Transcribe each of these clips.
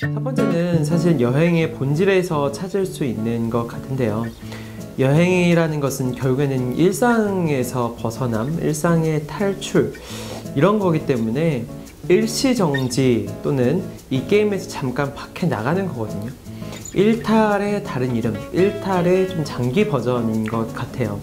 첫 번째는 사실 여행의 본질에서 찾을 수 있는 것 같은데요. 여행이라는 것은 결국에는 일상에서 벗어남, 일상의 탈출 이런 거기 때문에 일시정지 또는 이 게임에서 잠깐 밖에 나가는 거거든요. 일탈의 다른 이름, 일탈의 좀 장기 버전인 것 같아요.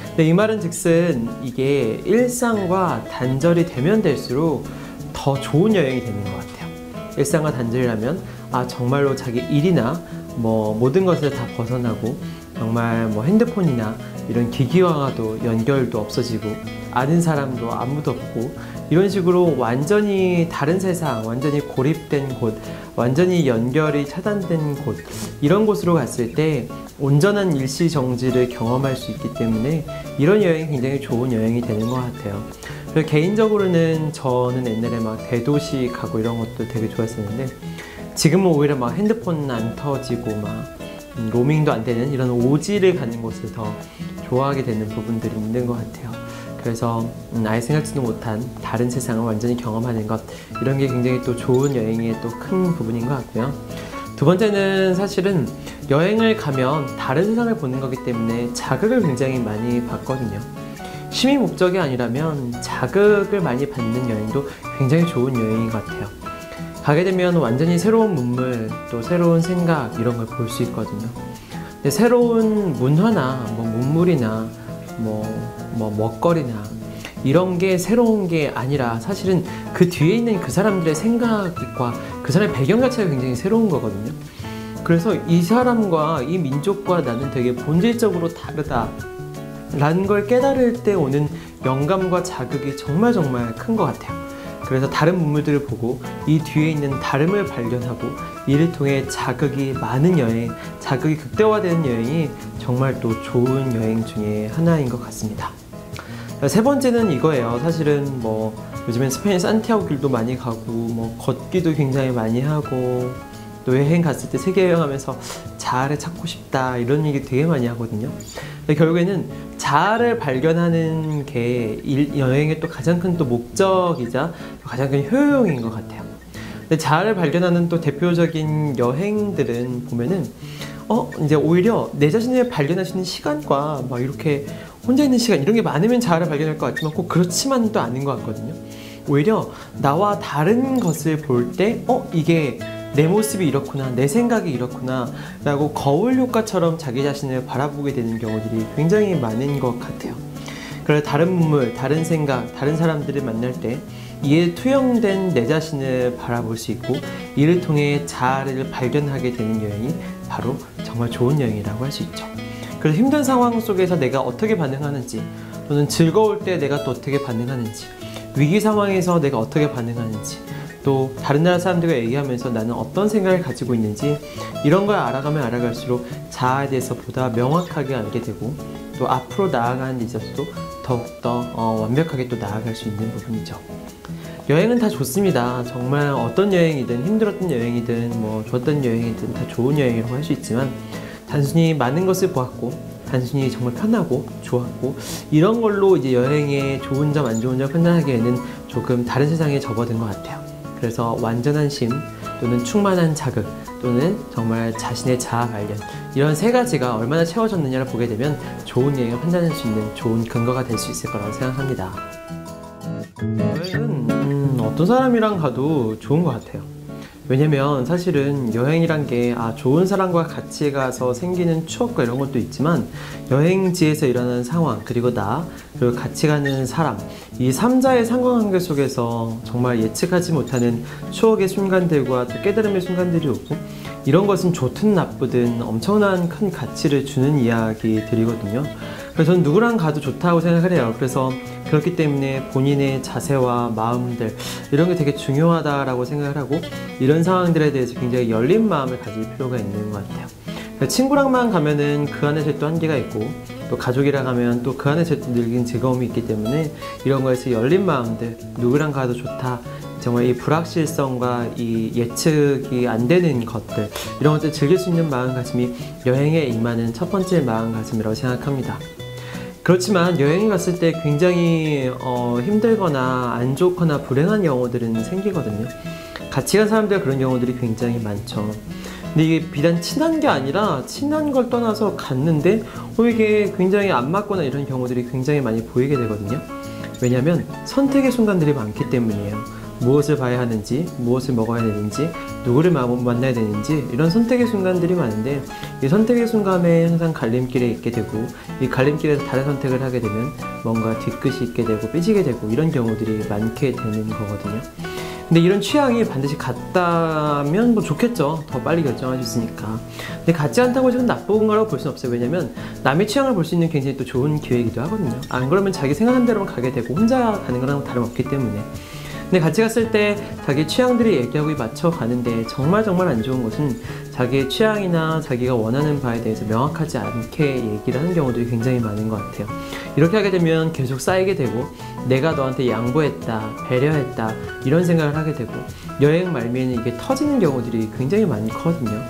근데 이 말은 즉슨 이게 일상과 단절이 되면 될수록 더 좋은 여행이 되는 것 같아요. 일상과 단절이라면 정말로 자기 일이나 모든 것을 다 벗어나고 정말 핸드폰이나 이런 기기와도 연결도 없어지고 아는 사람도 아무도 없고 이런 식으로 완전히 다른 세상, 완전히 고립된 곳, 완전히 연결이 차단된 곳 이런 곳으로 갔을 때 온전한 일시정지를 경험할 수 있기 때문에 이런 여행이 굉장히 좋은 여행이 되는 것 같아요. 그래서 개인적으로는 저는 옛날에 대도시 가고 이런 것도 되게 좋아했었는데 지금은 오히려 핸드폰 안 터지고 로밍도 안 되는 이런 오지를 가는 곳을 더 좋아하게 되는 부분들이 있는 것 같아요. 그래서 아예 생각지도 못한 다른 세상을 완전히 경험하는 것 이런 게 굉장히 또 좋은 여행의 또 큰 부분인 것 같고요. 두 번째는 사실은 여행을 가면 다른 세상을 보는 거기 때문에 자극을 굉장히 많이 받거든요. 취미 목적이 아니라면 자극을 많이 받는 여행도 굉장히 좋은 여행인 것 같아요. 가게 되면 완전히 새로운 문물, 또 새로운 생각 이런 걸 볼 수 있거든요. 근데 새로운 문화나 문물이나 먹거리나 이런 게 새로운 게 아니라 사실은 그 뒤에 있는 그 사람들의 생각과 그 사람의 배경 자체가 굉장히 새로운 거거든요. 그래서 이 사람과 이 민족과 나는 되게 본질적으로 다르다 라는 걸 깨달을 때 오는 영감과 자극이 정말 큰 것 같아요. 그래서 다른 문물들을 보고 이 뒤에 있는 다름을 발견하고 이를 통해 자극이 많은 여행, 자극이 극대화되는 여행이 정말 또 좋은 여행 중에 하나인 것 같습니다. 세 번째는 이거예요. 사실은 요즘엔 스페인 산티아고 길도 많이 가고 걷기도 굉장히 많이 하고 또 여행 갔을 때 세계 여행하면서 자아를 찾고 싶다 이런 얘기 되게 많이 하거든요. 근데 결국에는 자아를 발견하는 게 여행의 또 가장 큰 또 목적이자 가장 큰 효용인 것 같아요. 근데 자아를 발견하는 또 대표적인 여행들은 보면은 이제 오히려 내 자신을 발견할 수 있는 시간과 이렇게 혼자 있는 시간 이런 게 많으면 자아를 발견할 것 같지만 꼭 그렇지만은 또 아닌 것 같거든요. 오히려 나와 다른 것을 볼 때 이게 내 모습이 이렇구나, 내 생각이 이렇구나 라고 거울 효과처럼 자기 자신을 바라보게 되는 경우들이 굉장히 많은 것 같아요. 그래서 다른 문물, 다른 생각, 다른 사람들을 만날 때 이에 투영된 내 자신을 바라볼 수 있고 이를 통해 자아를 발견하게 되는 여행이 바로 정말 좋은 여행이라고 할 수 있죠. 그래서 힘든 상황 속에서 내가 어떻게 반응하는지 또는 즐거울 때 내가 또 어떻게 반응하는지 위기 상황에서 내가 어떻게 반응하는지 또 다른 나라 사람들과 얘기하면서 나는 어떤 생각을 가지고 있는지 이런 걸 알아가면 알아갈수록 자아에 대해서 보다 명확하게 알게 되고 또 앞으로 나아가는 데 있어서도 더욱더 완벽하게 또 나아갈 수 있는 부분이죠. 여행은 다 좋습니다. 정말 어떤 여행이든 힘들었던 여행이든 좋았던 여행이든 다 좋은 여행이라고 할 수 있지만 단순히 많은 것을 보았고 단순히 정말 편하고 좋았고 이런 걸로 이제 여행의 좋은 점 안 좋은 점 판단하기에는 조금 다른 세상에 접어든 것 같아요. 그래서 완전한 심 또는 충만한 자극 또는 정말 자신의 자아 발견 이런 세 가지가 얼마나 채워졌느냐를 보게 되면 좋은 여행을 판단할 수 있는 좋은 근거가 될 수 있을 거라고 생각합니다. 여행은 어떤 사람이랑 가도 좋은 것 같아요. 왜냐면 사실은 여행이란 게 좋은 사람과 같이 가서 생기는 추억과 이런 것도 있지만 여행지에서 일어나는 상황 그리고 그리고 같이 가는 사람 이 3자의 상관관계 속에서 정말 예측하지 못하는 추억의 순간들과 또 깨달음의 순간들이 오고 이런 것은 좋든 나쁘든 엄청난 큰 가치를 주는 이야기들이거든요. 그래서 저는 누구랑 가도 좋다고 생각을 해요. 그래서 그렇기 때문에 본인의 자세와 마음들 이런 게 되게 중요하다라고 생각을 하고 이런 상황들에 대해서 굉장히 열린 마음을 가질 필요가 있는 것 같아요. 친구랑만 가면은 그 안에서 또 한계가 있고 또 가족이랑 가면 또 그 안에서 또 늘긴 즐거움이 있기 때문에 이런 거에서 열린 마음들 누구랑 가도 좋다 정말 이 불확실성과 이 예측이 안 되는 것들 이런 것들 즐길 수 있는 마음가짐이 여행에 임하는 첫 번째 마음가짐이라고 생각합니다. 그렇지만 여행에 갔을 때 굉장히 힘들거나 안 좋거나 불행한 경우들은 생기거든요. 같이 간 사람들 그런 경우들이 굉장히 많죠. 근데 이게 비단 친한 게 아니라 친한 걸 떠나서 갔는데 이게 굉장히 안 맞거나 이런 경우들이 굉장히 많이 보이게 되거든요. 왜냐하면 선택의 순간들이 많기 때문이에요. 무엇을 봐야 하는지, 무엇을 먹어야 되는지, 누구를 만나야 되는지 이런 선택의 순간들이 많은데 이 선택의 순간에 항상 갈림길에 있게 되고 이 갈림길에서 다른 선택을 하게 되면 뭔가 뒤끝이 있게 되고 삐지게 되고 이런 경우들이 많게 되는 거거든요. 근데 이런 취향이 반드시 같다면 뭐 좋겠죠. 더 빨리 결정할 수 있으니까. 근데 같지 않다고 지금 나쁜 거라고 볼 수는 없어요. 왜냐면 남의 취향을 볼 수 있는 굉장히 또 좋은 기회이기도 하거든요. 안 그러면 자기 생각한 대로만 가게 되고 혼자 가는 거랑 다름없기 때문에. 근데 같이 갔을 때 자기 취향들이 얘기하고 맞춰 가는데 정말 안 좋은 것은 자기의 취향이나 자기가 원하는 바에 대해서 명확하지 않게 얘기를 하는 경우들이 굉장히 많은 것 같아요. 이렇게 하게 되면 계속 쌓이게 되고 내가 너한테 양보했다, 배려했다 이런 생각을 하게 되고 여행 말미에는 이게 터지는 경우들이 굉장히 많거든요.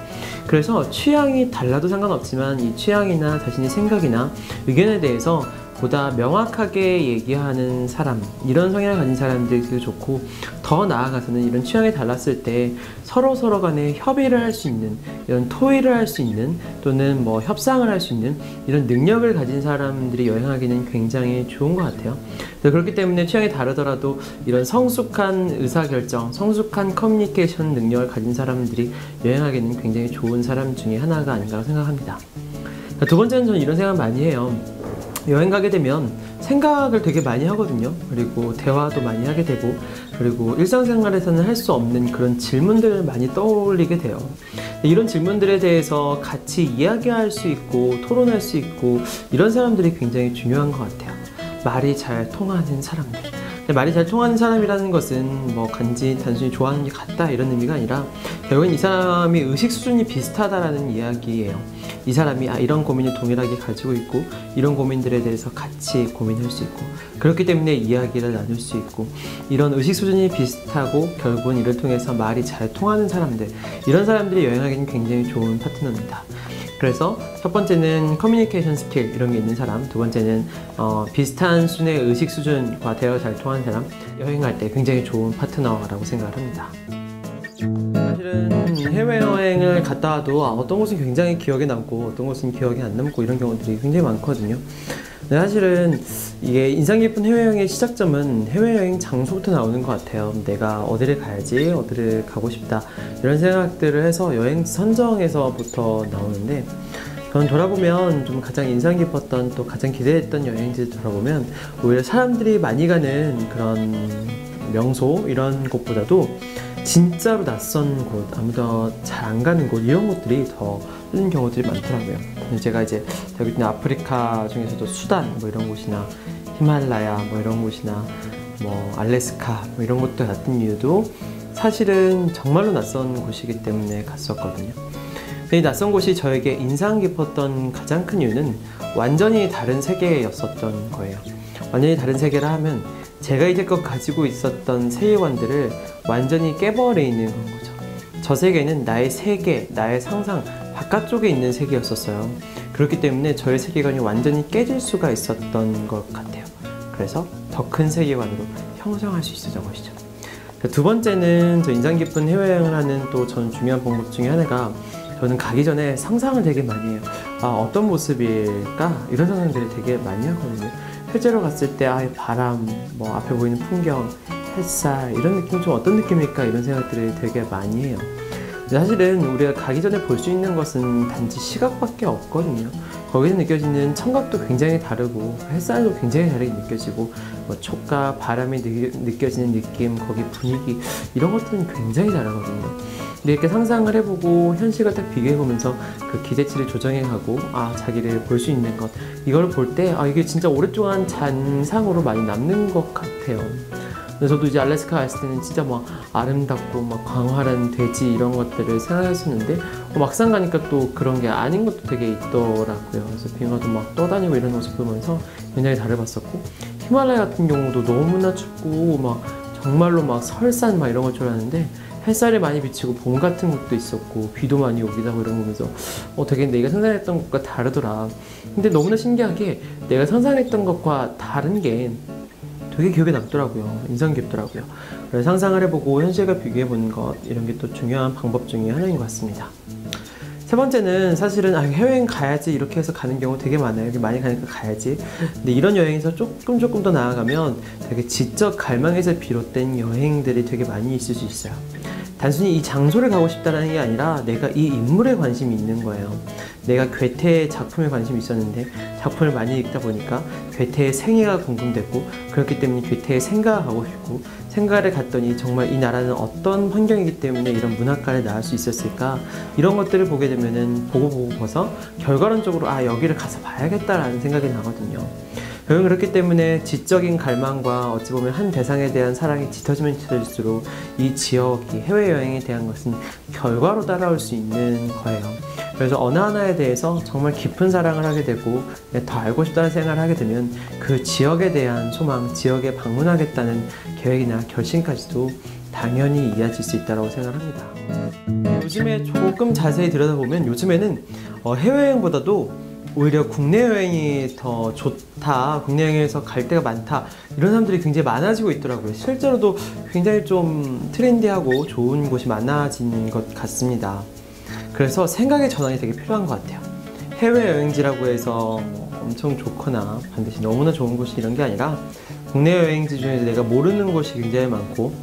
그래서 취향이 달라도 상관없지만 이 취향이나 자신의 생각이나 의견에 대해서 보다 명확하게 얘기하는 사람, 이런 성향을 가진 사람들이 되게 좋고 더 나아가서는 이런 취향이 달랐을 때 서로 간에 협의를 할 수 있는 이런 토의를 할 수 있는 또는 뭐 협상을 할 수 있는 이런 능력을 가진 사람들이 여행하기는 굉장히 좋은 것 같아요. 그렇기 때문에 취향이 다르더라도 이런 성숙한 의사결정, 성숙한 커뮤니케이션 능력을 가진 사람들이 여행하기는 굉장히 좋은 사람 중에 하나가 아닌가 생각합니다. 두 번째는 저는 이런 생각 많이 해요. 여행 가게 되면 생각을 되게 많이 하거든요. 그리고 대화도 많이 하게 되고 그리고 일상생활에서는 할 수 없는 그런 질문들을 많이 떠올리게 돼요. 이런 질문들에 대해서 같이 이야기할 수 있고 토론할 수 있고 이런 사람들이 굉장히 중요한 것 같아요. 말이 잘 통하는 사람들. 말이 잘 통하는 사람이라는 것은 뭐 단순히 좋아하는 게 같다 이런 의미가 아니라 결국엔 이 사람이 의식 수준이 비슷하다라는 이야기예요. 이 사람이 이런 고민을 동일하게 가지고 있고 이런 고민들에 대해서 같이 고민할 수 있고 그렇기 때문에 이야기를 나눌 수 있고 이런 의식 수준이 비슷하고 결국은 이를 통해서 말이 잘 통하는 사람들, 이런 사람들이 여행하기는 굉장히 좋은 파트너입니다. 그래서 첫 번째는 커뮤니케이션 스킬 이런 게 있는 사람, 두 번째는 비슷한 수준의 의식 수준과 대화가 잘 통하는 사람, 여행할 때 굉장히 좋은 파트너라고 생각을 합니다. 사실은 해외여행을 갔다 와도 어떤 곳은 굉장히 기억에 남고 어떤 곳은 기억에 안 남고 이런 경우들이 굉장히 많거든요. 근데 사실은 이게 인상 깊은 해외여행의 시작점은 해외여행 장소부터 나오는 것 같아요. 내가 어디를 가야지, 어디를 가고 싶다 이런 생각들을 해서 여행 선정에서부터 나오는데 저는 돌아보면 좀 가장 인상 깊었던 또 가장 기대했던 여행지를 돌아보면 오히려 사람들이 많이 가는 그런 명소 이런 곳보다도 진짜로 낯선 곳, 아무도 잘 안 가는 곳 이런 곳들이 더 뜨는 경우들이 많더라고요. 제가 이제 여기 있는 아프리카 중에서도 수단 뭐 이런 곳이나 히말라야 뭐 이런 곳이나 뭐 알래스카 뭐 이런 곳들 갔던 이유도 사실은 정말로 낯선 곳이기 때문에 갔었거든요. 이 낯선 곳이 저에게 인상 깊었던 가장 큰 이유는 완전히 다른 세계였었던 거예요. 완전히 다른 세계라 하면 제가 이제껏 가지고 있었던 세계관들을 완전히 깨버리는 거죠. 저 세계는 나의 세계, 나의 상상 바깥쪽에 있는 세계였었어요. 그렇기 때문에 저의 세계관이 완전히 깨질 수가 있었던 것 같아요. 그래서 더 큰 세계관으로 형성할 수 있었던 것이죠. 두 번째는 저 인상 깊은 해외여행을 하는 또 전 중요한 방법 중에 하나가 저는 가기 전에 상상을 되게 많이 해요. 어떤 모습일까? 이런 상상들을 되게 많이 하거든요. 실제로 갔을 때 바람, 뭐 앞에 보이는 풍경, 햇살 이런 느낌 좀 어떤 느낌일까 이런 생각들을 되게 많이 해요. 사실은 우리가 가기 전에 볼 수 있는 것은 단지 시각밖에 없거든요. 거기서 느껴지는 청각도 굉장히 다르고 햇살도 굉장히 다르게 느껴지고 뭐 촉각, 바람이 느껴지는 느낌, 거기 분위기 이런 것들은 굉장히 다르거든요. 근데 이렇게 상상을 해보고 현실과 딱 비교해보면서 그 기대치를 조정해가고 자기를 볼 수 있는 것 이걸 볼 때 이게 진짜 오랫동안 잔상으로 많이 남는 것 같아요. 저도 이제 알래스카 갔을 때는 진짜 막 아름답고 막 광활한 대지 이런 것들을 생각했었는데 막상 가니까 또 그런 게 아닌 것도 되게 있더라고요. 그래서 빙하도 막 떠다니고 이런 모습 보면서 굉장히 다르봤었고 히말라야 같은 경우도 너무나 춥고 막 정말로 막 설산 막 이런 걸 줄 알았는데 햇살이 많이 비치고 봄 같은 것도 있었고 비도 많이 오기도 하고 이런 거 보면서 되게 내가 상상했던 것과 다르더라. 근데 너무나 신기하게 내가 상상했던 것과 다른 게 되게 기억에 남더라고요. 인상 깊더라고요. 그래서 상상을 해보고 현실과 비교해보는 것, 이런 게 또 중요한 방법 중에 하나인 것 같습니다. 세 번째는 사실은 해외여행 가야지 이렇게 해서 가는 경우 되게 많아요. 여기 많이 가니까 가야지. 근데 이런 여행에서 조금 더 나아가면 되게 지적 갈망에서 비롯된 여행들이 되게 많이 있을 수 있어요. 단순히 이 장소를 가고 싶다는 게 아니라 내가 이 인물에 관심이 있는 거예요. 내가 괴테의 작품에 관심이 있었는데 작품을 많이 읽다 보니까 괴테의 생애가 궁금되고, 그렇기 때문에 괴테의 생가가 가고 싶고, 생가를 갔더니 정말 이 나라는 어떤 환경이기 때문에 이런 문학가를 낳을 수 있었을까, 이런 것들을 보게 되면은 보고 봐서 결과론적으로 여기를 가서 봐야겠다라는 생각이 나거든요. 결국 그렇기 때문에 지적인 갈망과 어찌 보면 한 대상에 대한 사랑이 짙어지면 짙어질수록 이 지역이, 해외여행에 대한 것은 결과로 따라올 수 있는 거예요. 그래서 어느 하나에 대해서 정말 깊은 사랑을 하게 되고 더 알고 싶다는 생각을 하게 되면 그 지역에 대한 소망, 지역에 방문하겠다는 계획이나 결심까지도 당연히 이어질 수 있다고 생각합니다. 요즘에 조금 자세히 들여다보면 요즘에는 해외여행보다도 오히려 국내 여행이 더 좋다, 국내 여행에서 갈 데가 많다, 이런 사람들이 굉장히 많아지고 있더라고요. 실제로도 굉장히 좀 트렌디하고 좋은 곳이 많아지는 것 같습니다. 그래서 생각의 전환이 되게 필요한 것 같아요. 해외여행지라고 해서 엄청 좋거나 반드시 너무나 좋은 곳이 이런 게 아니라 국내 여행지 중에서 내가 모르는 곳이 굉장히 많고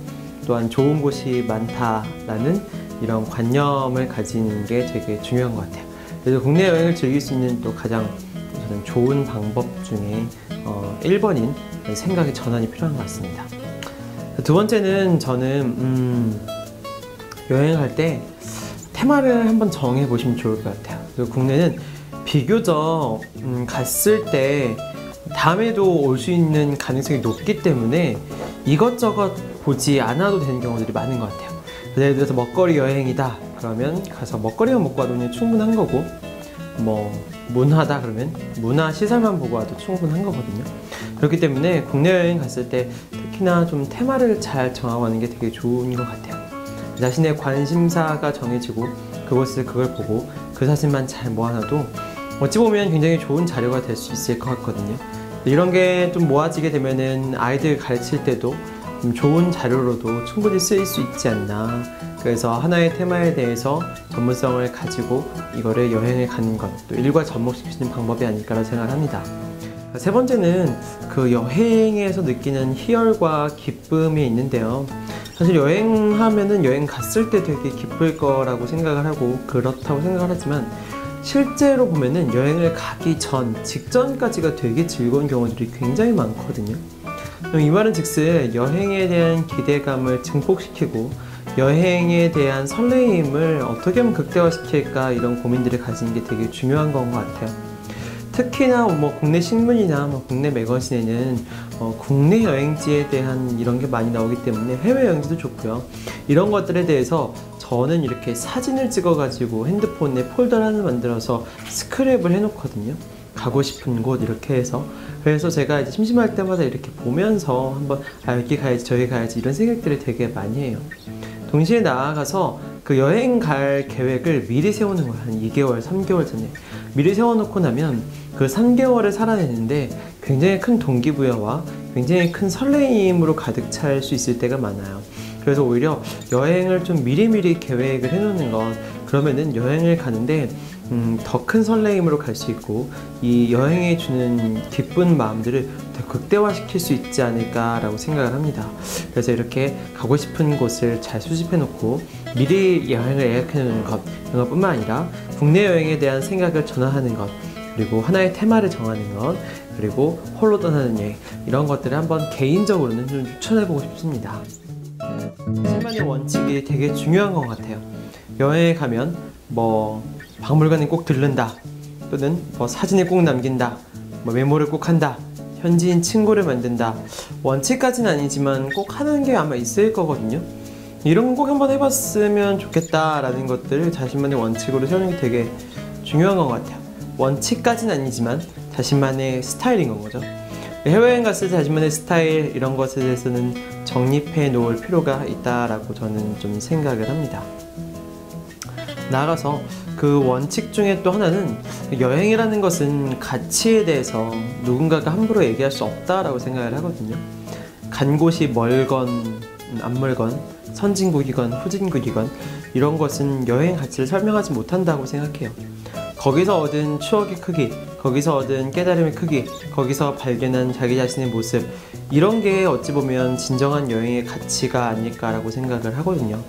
또한 좋은 곳이 많다라는 이런 관념을 가지는 게 되게 중요한 것 같아요. 그래서 국내 여행을 즐길 수 있는 또 가장 저는 좋은 방법 중에 1번인 생각의 전환이 필요한 것 같습니다. 두 번째는 저는 여행을 갈 때 테마를 한번 정해 보시면 좋을 것 같아요. 그리고 국내는 비교적 갔을 때 다음에도 올 수 있는 가능성이 높기 때문에 이것저것 보지 않아도 되는 경우들이 많은 것 같아요. 예를 들어서 먹거리 여행이다 그러면 가서 먹거리만 먹고 와도 충분한 거고, 뭐 문화다 그러면 문화 시설만 보고 와도 충분한 거거든요. 그렇기 때문에 국내 여행 갔을 때 특히나 좀 테마를 잘 정하고 가는 게 되게 좋은 것 같아요. 자신의 관심사가 정해지고 그걸 보고 그 사진만 잘 모아놔도 어찌 보면 굉장히 좋은 자료가 될 수 있을 것 같거든요. 이런 게 좀 모아지게 되면은 아이들 가르칠 때도 좀 좋은 자료로도 충분히 쓰일 수 있지 않나. 그래서 하나의 테마에 대해서 전문성을 가지고 이거를 여행을 가는 것, 또 일과 접목시키는 방법이 아닐까라고 생각을 합니다. 세 번째는 그 여행에서 느끼는 희열과 기쁨이 있는데요. 사실 여행하면은 여행 갔을 때 되게 기쁠 거라고 생각을 하고 그렇다고 생각을 하지만 실제로 보면은 여행을 가기 직전까지가 되게 즐거운 경우들이 굉장히 많거든요. 이 말은 즉슨 여행에 대한 기대감을 증폭시키고 여행에 대한 설레임을 어떻게 하면 극대화시킬까, 이런 고민들을 가지는 게 되게 중요한 건 것 같아요. 특히나 국내 신문이나 국내 매거진에는 국내 여행지에 대한 이런 게 많이 나오기 때문에 해외 여행지도 좋고요. 이런 것들에 대해서 저는 이렇게 사진을 찍어가지고 핸드폰에 폴더를 하나 만들어서 스크랩을 해놓거든요. 가고 싶은 곳 이렇게 해서. 그래서 제가 이제 심심할 때마다 이렇게 보면서 한번 여기 가야지 저기 가야지 이런 생각들을 되게 많이 해요. 동시에 나아가서 그 여행 갈 계획을 미리 세우는 거예요. 한 2개월, 3개월 전에 미리 세워놓고 나면 그 3개월을 살아내는데 굉장히 큰 동기부여와 굉장히 큰 설레임으로 가득 찰 수 있을 때가 많아요. 그래서 오히려 여행을 좀 미리미리 계획을 해놓는 것, 그러면은 여행을 가는데 더 큰 설레임으로 갈 수 있고 이 여행에 주는 기쁜 마음들을 더 극대화시킬 수 있지 않을까라고 생각을 합니다. 그래서 이렇게 가고 싶은 곳을 잘 수집해 놓고 미리 여행을 예약해 놓는 것, 이런 것뿐만 아니라 국내 여행에 대한 생각을 전환하는 것, 그리고 하나의 테마를 정하는 것, 그리고 홀로 떠나는 여행, 이런 것들을 한번 개인적으로는 좀 추천해보고 싶습니다. 실만의 원칙이 되게 중요한 것 같아요. 여행에 가면 박물관에 꼭 들른다, 또는 사진을 꼭 남긴다, 메모를 꼭 한다, 현지인 친구를 만든다, 원칙까지는 아니지만 꼭 하는 게 아마 있을 거거든요. 이런 건 꼭 한번 해봤으면 좋겠다라는 것들을 자신만의 원칙으로 세우는 게 되게 중요한 것 같아요. 원칙까지는 아니지만 자신만의 스타일인 건 거죠. 해외여행 갔을 때 자신만의 스타일 이런 것에 대해서는 정립해 놓을 필요가 있다라고 저는 좀 생각을 합니다. 나아가서 그 원칙 중에 또 하나는 여행이라는 것은 가치에 대해서 누군가가 함부로 얘기할 수 없다라고 생각을 하거든요. 간 곳이 멀건 안 멀건 선진국이건 후진국이건 이런 것은 여행 가치를 설명하지 못한다고 생각해요. 거기서 얻은 추억의 크기, 거기서 얻은 깨달음의 크기, 거기서 발견한 자기 자신의 모습, 이런 게 어찌 보면 진정한 여행의 가치가 아닐까라고 생각을 하거든요.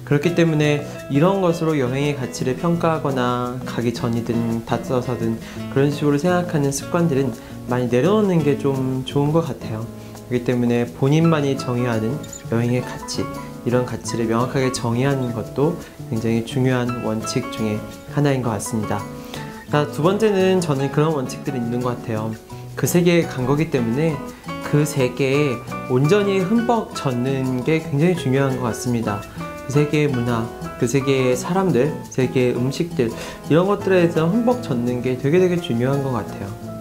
그렇기 때문에 이런 것으로 여행의 가치를 평가하거나 가기 전이든 다 써서든 그런 식으로 생각하는 습관들은 많이 내려놓는 게 좀 좋은 것 같아요. 그렇기 때문에 본인만이 정의하는 여행의 가치, 이런 가치를 명확하게 정의하는 것도 굉장히 중요한 원칙 중에 하나인 것 같습니다. 자, 두 번째는 저는 그런 원칙들이 있는 것 같아요. 그 세계에 간 거기 때문에 그 세계에 온전히 흠뻑 젖는 게 굉장히 중요한 것 같습니다. 그 세계의 문화, 그 세계의 사람들, 세계의 음식들, 이런 것들에 대해서 흠뻑 젖는 게 되게 중요한 것 같아요.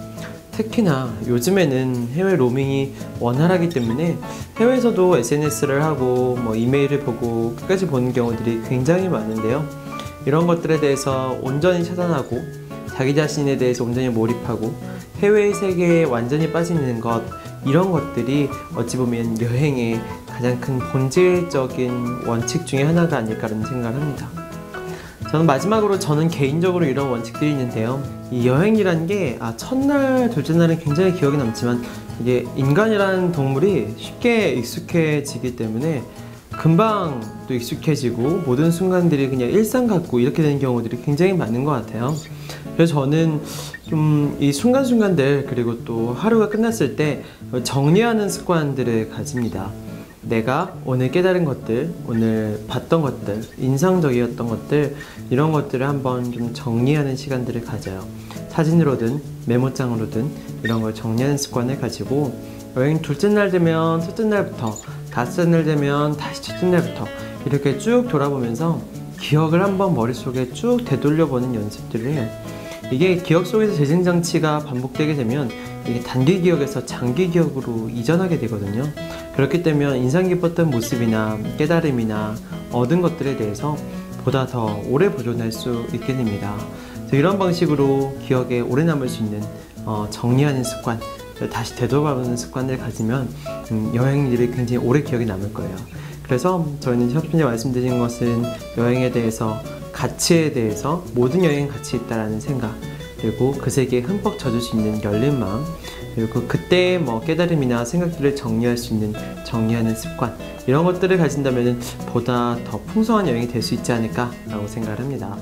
특히나 요즘에는 해외 로밍이 원활하기 때문에 해외에서도 SNS를 하고 이메일을 보고 끝까지 보는 경우들이 굉장히 많은데요. 이런 것들에 대해서 온전히 차단하고 자기 자신에 대해서 온전히 몰입하고 해외의 세계에 완전히 빠지는 것, 이런 것들이 어찌 보면 여행의 가장 큰 본질적인 원칙 중에 하나가 아닐까라는 생각을 합니다. 저는 개인적으로 이런 원칙들이 있는데요. 이 여행이라는 게 첫날, 둘째 날은 굉장히 기억에 남지만 이게 인간이라는 동물이 쉽게 익숙해지기 때문에 금방 또 익숙해지고 모든 순간들이 그냥 일상 같고 이렇게 되는 경우들이 굉장히 많은 것 같아요. 그래서 저는 좀 이 순간순간들, 그리고 또 하루가 끝났을 때 정리하는 습관들을 가집니다. 내가 오늘 깨달은 것들, 오늘 봤던 것들, 인상적이었던 것들, 이런 것들을 한번 좀 정리하는 시간들을 가져요. 사진으로든 메모장으로든 이런 걸 정리하는 습관을 가지고 여행 둘째 날 되면 첫째 날부터, 다섯째 날 되면 다시 첫째 날부터 이렇게 쭉 돌아보면서 기억을 한번 머릿속에 쭉 되돌려보는 연습들을 해요. 이게 기억 속에서 재생장치가 반복되게 되면 이게 단기 기억에서 장기 기억으로 이전하게 되거든요. 그렇기 때문에 인상 깊었던 모습이나 깨달음이나 얻은 것들에 대해서 보다 더 오래 보존할 수 있게 됩니다. 그래서 이런 방식으로 기억에 오래 남을 수 있는 정리하는 습관, 다시 되돌아보는 습관을 가지면 여행들이 굉장히 오래 기억에 남을 거예요. 그래서 저희는 첫 번째 말씀드린 것은 여행에 대해서, 가치에 대해서, 모든 여행은 가치 있다라는 생각, 그리고 그 세계에 흠뻑 젖을 수 있는 열린 마음, 그리고 그때의 깨달음이나 생각들을 정리할 수 있는 정리하는 습관, 이런 것들을 가진다면 보다 더 풍성한 여행이 될 수 있지 않을까라고 생각을 합니다.